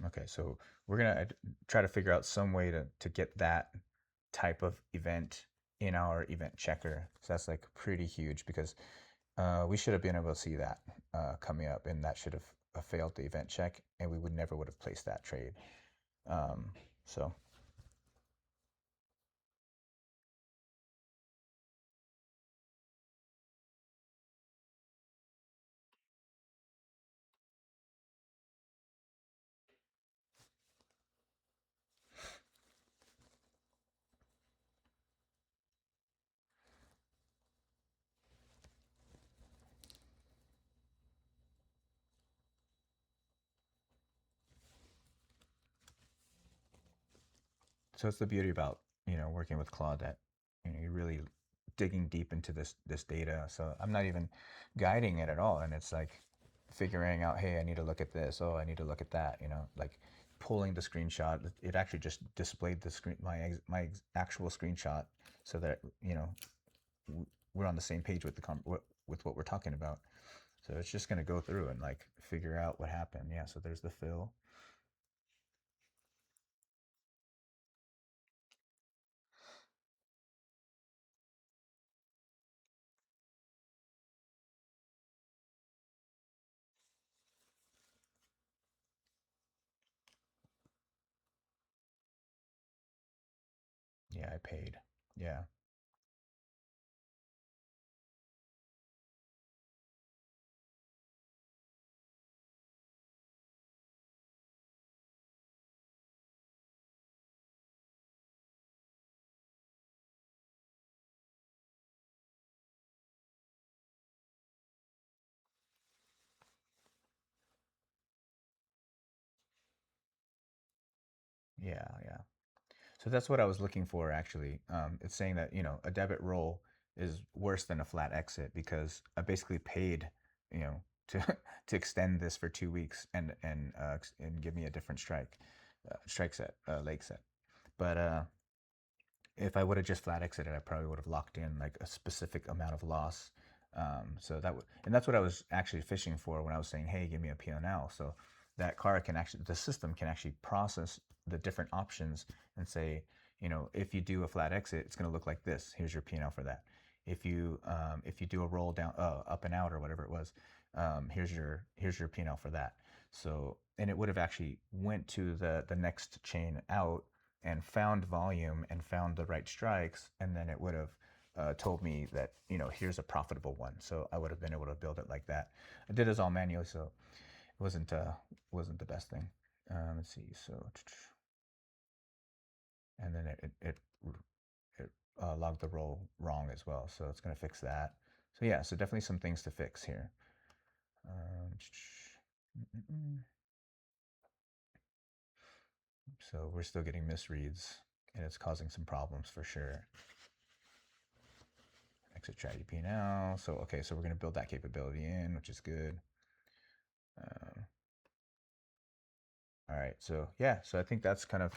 Okay, so we're gonna try to figure out some way to get that type of event in our event checker. So that's like pretty huge because we should have been able to see that coming up, and that should have failed the event check, and we would never would have placed that trade. Um, so so it's the beauty about working with Claude that you're really digging deep into this data. So I'm not even guiding it at all, and it's like figuring out, hey, I need to look at this. Oh, I need to look at that. Like pulling the screenshot. It actually just displayed the screen my actual screenshot, so that we're on the same page with with what we're talking about. So it's just gonna go through and like figure out what happened. Yeah. So there's the fill. Yeah, I paid. Yeah. Yeah. Yeah. So that's what I was looking for actually. It's saying that, a debit roll is worse than a flat exit because I basically paid, to to extend this for 2 weeks and give me a different strike set, leg set. But if I would have just flat exited, I probably would have locked in like a specific amount of loss. So that would, and that's what I was actually fishing for when I was saying, "Hey, give me a P&L." So that CARA can actually, the system can actually process the different options and say, if you do a flat exit, it's going to look like this. Here's your P&L for that. If you do a roll down, up and out or whatever it was, here's your P&L for that. So, and it would have actually went to the next chain out and found volume and found the right strikes, and then it would have told me that here's a profitable one. So I would have been able to build it like that. I did this all manually, so it wasn't the best thing. Let's see. So and then it logged the roll wrong as well. So it's going to fix that. So yeah, so definitely some things to fix here. So we're still getting misreads, and it's causing some problems for sure. Exit ChatGPT now. So okay, so we're going to build that capability in, which is good. All right, so yeah, so I think that's kind of,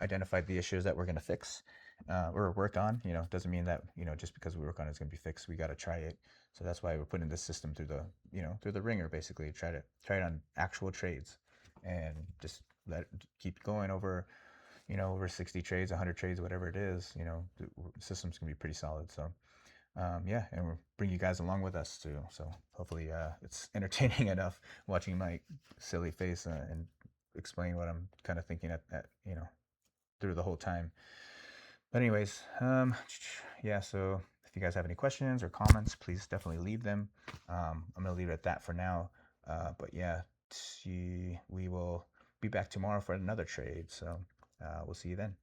identified the issues that we're going to fix or work on. Doesn't mean that, just because we work on it's going to be fixed, we got to try it. So that's why we're putting this system through the, through the ringer, basically. Try it on actual trades and just keep going over, over 60 trades, 100 trades, whatever it is. The system's going to be pretty solid. So yeah, and we'll bring you guys along with us too. So hopefully it's entertaining enough watching my silly face and explain what I'm kind of thinking at through the whole time. But anyways, yeah, so if you guys have any questions or comments, please definitely leave them. I'm going to leave it at that for now. But yeah, we will be back tomorrow for another trade. So we'll see you then.